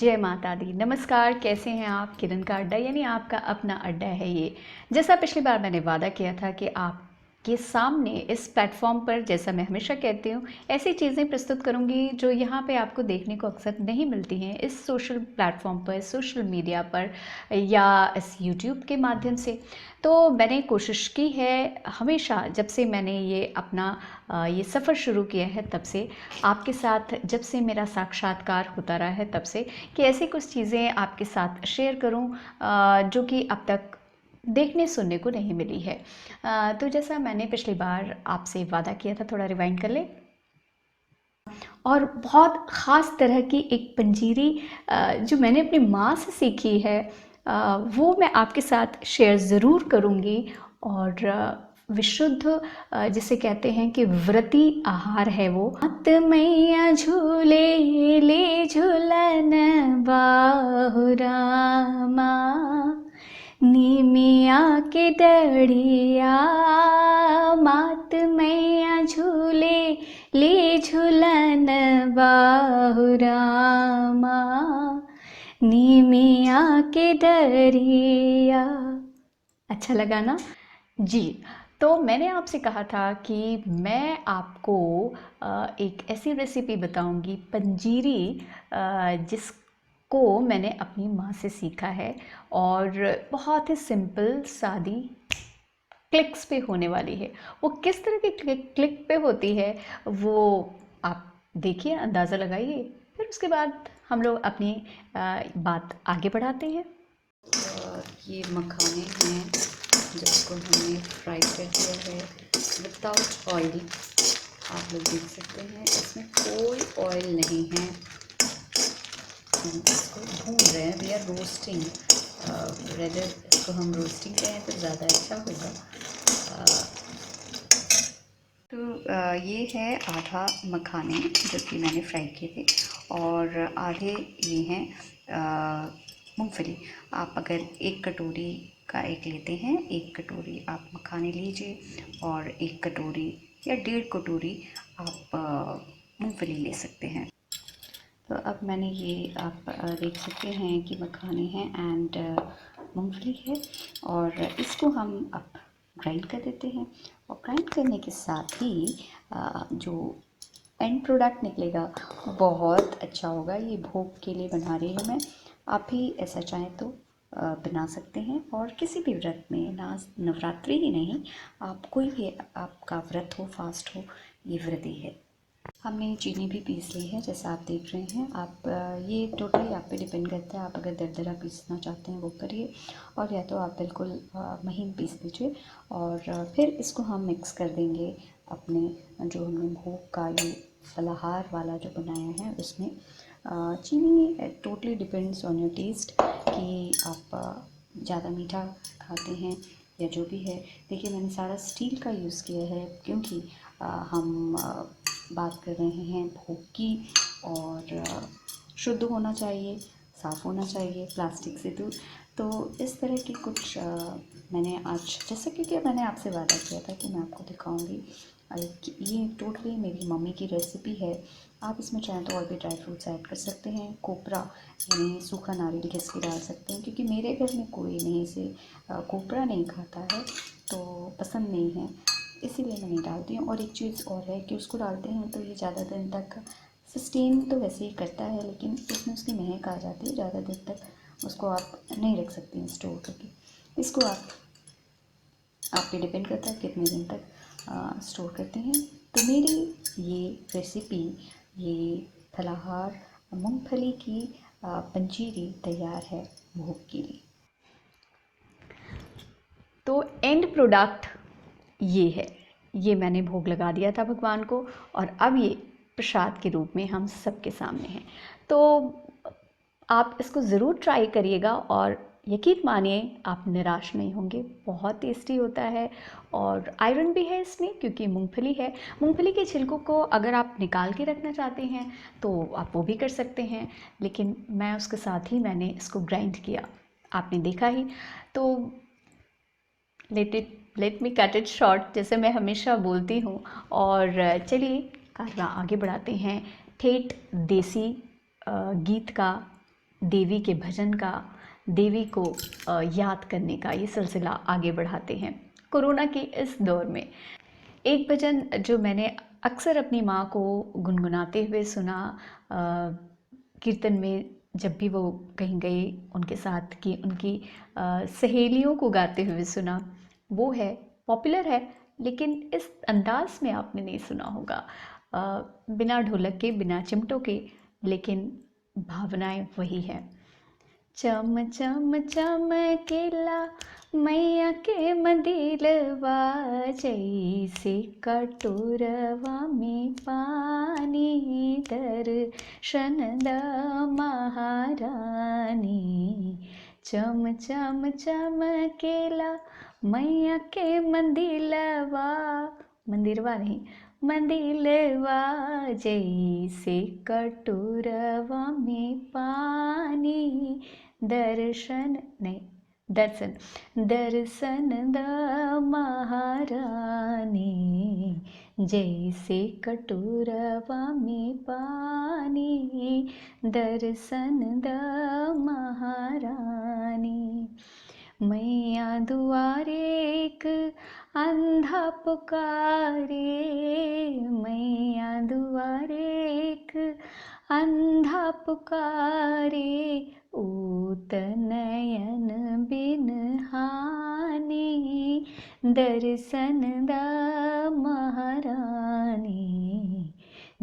जय माता दी। नमस्कार, कैसे हैं आप? किरण का अड्डा यानी आपका अपना अड्डा है ये। जैसा पिछली बार मैंने वादा किया था कि आपके सामने इस प्लेटफॉर्म पर, जैसा मैं हमेशा कहती हूँ, ऐसी चीज़ें प्रस्तुत करूँगी जो यहाँ पे आपको देखने को अक्सर नहीं मिलती हैं इस सोशल प्लेटफॉर्म पर, सोशल मीडिया पर या इस यूट्यूब के माध्यम से। तो मैंने कोशिश की है हमेशा, जब से मैंने ये अपना ये सफ़र शुरू किया है तब से, आपके साथ जब से मेरा साक्षात्कार होता रहा है तब से, कि ऐसी कुछ चीज़ें आपके साथ शेयर करूं जो कि अब तक देखने सुनने को नहीं मिली है। तो जैसा मैंने पिछली बार आपसे वादा किया था, थोड़ा रिवाइंड कर ले। और बहुत ख़ास तरह की एक पंजीरी जो मैंने अपनी माँ से सीखी है, वो मैं आपके साथ शेयर ज़रूर करूँगी। और विशुद्ध, जिसे कहते हैं कि व्रती आहार है वो। मात मैया झूले ले झूलन बाहुरा माँ, निमिया के डढ़िया मात मैया झूले ले झूलन बाहुरा माँ, निमिया के डरिया। अच्छा लगा ना जी? तो मैंने आपसे कहा था कि मैं आपको एक ऐसी रेसिपी बताऊंगी, पंजीरी, जिसको मैंने अपनी माँ से सीखा है और बहुत ही सिंपल सादी क्लिक्स पे होने वाली है। वो किस तरह की क्लिक पे होती है वो आप देखिए, अंदाज़ा लगाइए, फिर उसके बाद हम लोग अपनी बात आगे बढ़ाते हैं। ये मखाने हैं जिसको हमने फ्राई कर दिया है विदाउट ऑयल। आप लोग देख सकते हैं इसमें कोई ऑयल नहीं है। हम इसको भून रहे हैं, वी आर रोस्टिंग। रेदर इसको हम रोस्टिंग करें तो ज़्यादा अच्छा होगा। ये है आधा मखाने जो कि मैंने फ्राई किए थे, और आधे ये हैं मूंगफली। आप अगर एक कटोरी का एक लेते हैं, एक कटोरी आप मखाने लीजिए और एक कटोरी या 1.5 कटोरी आप मूंगफली ले सकते हैं। तो अब मैंने ये आप देख सकते हैं कि मखाने हैं एंड मूंगफली है, और इसको हम अब ग्राइंड कर देते हैं। और ग्राइंड करने के साथ ही जो एंड प्रोडक्ट निकलेगा बहुत अच्छा होगा। ये भोग के लिए बना रही हूँ मैं, आप भी ऐसा चाहें तो बना सकते हैं। और किसी भी व्रत में, ना नवरात्रि ही नहीं, आप कोई भी आपका व्रत हो, फास्ट हो, ये व्रत ही है। हमने चीनी भी पीस ली है जैसा आप देख रहे हैं। आप ये टोटली आप पे डिपेंड करता है, आप अगर दरदरा पीसना चाहते हैं वो करिए, और या तो आप बिल्कुल महीन पीस लीजिए। और फिर इसको हम मिक्स कर देंगे अपने जो हमने भोग का ये फलाहार वाला जो बनाया है उसमें। चीनी totally depends on your taste कि आप ज़्यादा मीठा खाते हैं या जो भी है। देखिए मैंने सारा स्टील का यूज़ किया है क्योंकि हम बात कर रहे हैं भोग की, और शुद्ध होना चाहिए, साफ़ होना चाहिए, प्लास्टिक से दूर। तो इस तरह की कुछ मैंने आज, जैसे कि मैंने आपसे वादा किया था कि मैं आपको दिखाऊंगी। ये टोटली मेरी मम्मी की रेसिपी है। आप इसमें चाहें तो और भी ड्राई फ्रूट्स ऐड कर सकते हैं, कोपरा यानी सूखा नारियल घिस के डाल सकते हैं, क्योंकि मेरे घर में कोई नहीं इसे कोपरा नहीं खाता है, तो पसंद नहीं है, इसीलिए मैं नहीं डालती हूँ। और एक चीज़ और है कि उसको डालते हैं तो ये ज़्यादा दिन तक सस्टेन तो वैसे ही करता है, लेकिन उसमें उसकी महक आ जाती है, ज़्यादा दिन तक उसको आप नहीं रख सकती हैं स्टोर करके। इसको आप पे डिपेंड करता है कितने दिन तक स्टोर करते हैं। तो मेरी ये रेसिपी, ये फलाहार मूंगफली की पंजीरी तैयार है भोग के लिए। तो एंड प्रोडक्ट ये है, ये मैंने भोग लगा दिया था भगवान को, और अब ये प्रसाद के रूप में हम सबके सामने है। तो आप इसको ज़रूर ट्राई करिएगा और यकीन मानिए आप निराश नहीं होंगे। बहुत टेस्टी होता है और आयरन भी है इसमें क्योंकि मूंगफली है। मूंगफली के छिलकों को अगर आप निकाल के रखना चाहते हैं तो आप वो भी कर सकते हैं, लेकिन मैं उसके साथ ही मैंने इसको ग्राइंड किया, आपने देखा ही। तो let me cut it short, जैसे मैं हमेशा बोलती हूँ। और चलिए आगे बढ़ाते हैं ठेठ देसी गीत का देवी के भजन का, देवी को याद करने का ये सिलसिला आगे बढ़ाते हैं। कोरोना के इस दौर में एक भजन जो मैंने अक्सर अपनी माँ को गुनगुनाते हुए सुना, कीर्तन में जब भी वो कहीं गई उनके साथ की उनकी सहेलियों को गाते हुए सुना, वो है, पॉपुलर है लेकिन इस अंदाज में आपने नहीं सुना होगा, बिना ढोलक के, बिना चिमटों के, लेकिन भावनाएं वही है। चम चम चमकेला मैया के मंदिरवा, जैसे कटोरवा में पानी, दर्शन द महारानी। चम चम चमकेला मैया के मंदिरवा, मंदिरवा नहीं, मंदिरवा, जैसे कटोरवा में पानी, दर्शन नहीं, दर्शन, दर्शन द महारानी, जैसे कटोरवा में पानी, दर्शन द महारानी। मैया दुआरे एक अंधा पुकारे, मैया दुआरे एक अंधा पुकारे, ऊत नयन बिन हानि, दर्शन द महारानी,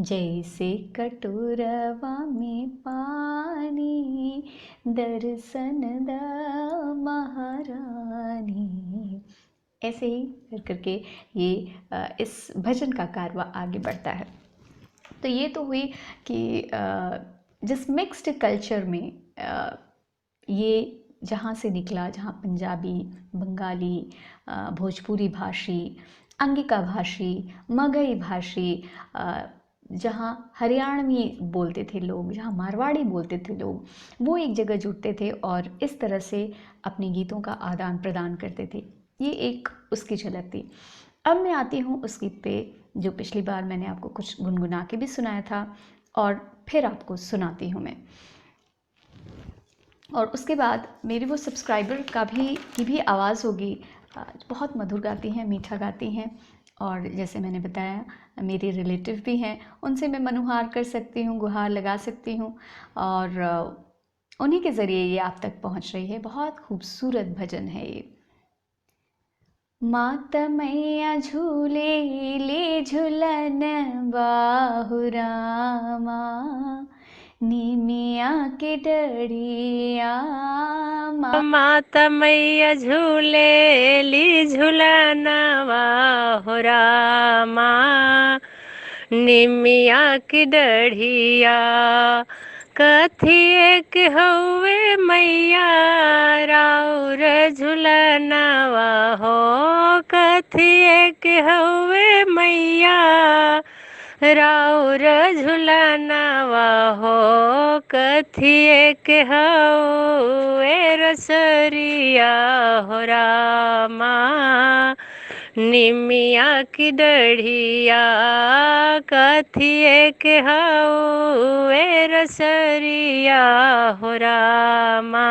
जैसे कटोरवा में पानी, दर्शन द महारानी। ऐसे ही कर करके ये इस भजन का कारवां आगे बढ़ता है। तो ये तो हुई कि जिस मिक्स्ड कल्चर में ये जहाँ से निकला, जहाँ पंजाबी, बंगाली, भोजपुरी भाषी, अंगिका भाषी, मगही भाषी, जहाँ हरियाणवी बोलते थे लोग, जहाँ मारवाड़ी बोलते थे लोग, वो एक जगह जुटते थे और इस तरह से अपने गीतों का आदान प्रदान करते थे। ये एक उसकी झलक थी। अब मैं आती हूँ उस गीत पे जो पिछली बार मैंने आपको कुछ गुनगुना के भी सुनाया था और फिर आपको सुनाती हूँ मैं। और उसके बाद मेरी वो सब्सक्राइबर की भी आवाज़ होगी, बहुत मधुर गाती हैं, मीठा गाती हैं, और जैसे मैंने बताया मेरी रिलेटिव भी हैं, उनसे मैं मनुहार कर सकती हूँ, गुहार लगा सकती हूँ, और उन्हीं के ज़रिए ये आप तक पहुँच रही है। बहुत खूबसूरत भजन है ये। मात मैया झूले ले झूलन बाहु रामा, निमिया के डरिया, माता मैया झूले ली झूलनवा हो रामा, निमिया की डढ़िया, कथिए के हौवे मैया राउर झूलनवा हो, कथिए के हौवे मैया राउर झूलनवा हो, कथिए के हौवे रसरिया हो रामा, निमिया की डढ़िया, कथिए के हौवे रसरिया हो रामा,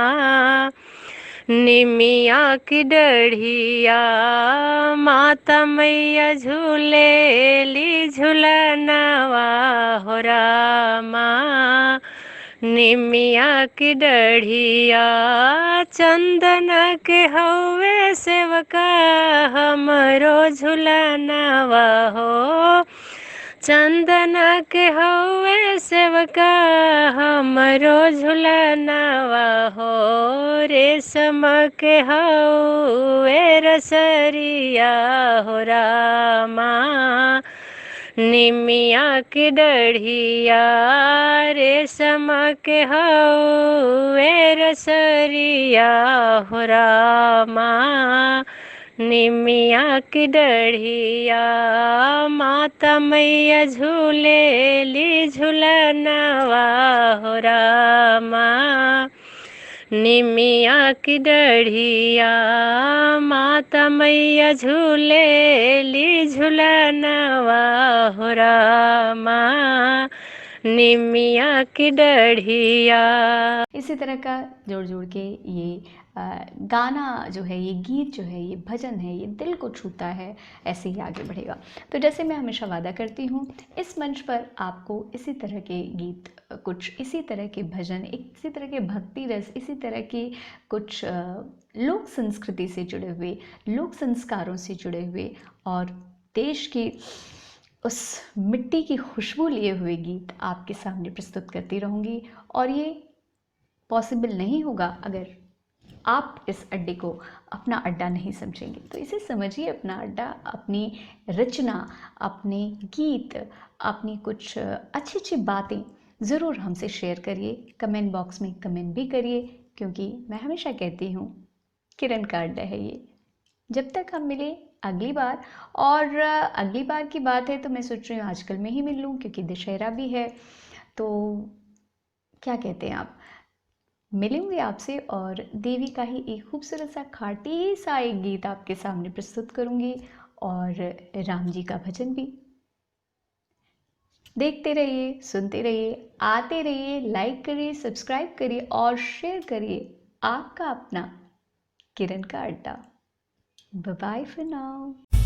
निमिया की डढ़िया, माता मैया झूले ली झूलनवा हो रामा, निमिया की डढ़िया, चंदन के हौवे सेवका हमरो झूलनवा हो, चंदन के हौवे सेवका हमरो झूलनवा हो, रेशम के हौवे रसरिया हो रामा, निमिया की डढ़िया, रेशम के हौवे रसरिया हो रामा, निमिया की डढ़िया, माता मैया झूले ली झूलनवा हो रामा, निमिया की डढ़िया, माता मैया झूले ली झूलनवा हो रामा, निमिया की डढ़िया। इसी तरह का जोड़ जोड़ के ये गाना जो है, ये गीत जो है, ये भजन है, ये दिल को छूता है, ऐसे ही आगे बढ़ेगा। तो जैसे मैं हमेशा वादा करती हूँ, इस मंच पर आपको इसी तरह के गीत, कुछ इसी तरह के भजन, इसी तरह के भक्ति रस, इसी तरह की कुछ लोक संस्कृति से जुड़े हुए, लोक संस्कारों से जुड़े हुए और देश की उस मिट्टी की खुशबू लिए हुए गीत आपके सामने प्रस्तुत करती रहूँगी। और ये पॉसिबल नहीं होगा अगर आप इस अड्डे को अपना अड्डा नहीं समझेंगे। तो इसे समझिए अपना अड्डा, अपनी रचना, अपने गीत, अपनी कुछ अच्छी अच्छी बातें ज़रूर हमसे शेयर करिए, कमेंट बॉक्स में कमेंट भी करिए, क्योंकि मैं हमेशा कहती हूँ किरण का अड्डा है ये। जब तक हम मिले अगली बार, और अगली बार की बात है तो मैं सोच रही हूँ आजकल में ही मिल लूँ, क्योंकि दशहरा भी है। तो क्या कहते हैं आप, मिलूंगी आपसे और देवी का ही एक खूबसूरत सा खाटी सा एक गीत आपके सामने प्रस्तुत करूंगी, और राम जी का भजन भी। देखते रहिए, सुनते रहिए, आते रहिए, लाइक करिए, सब्सक्राइब करिए और शेयर करिए। आपका अपना किरण का अड्डा। Bye bye for now.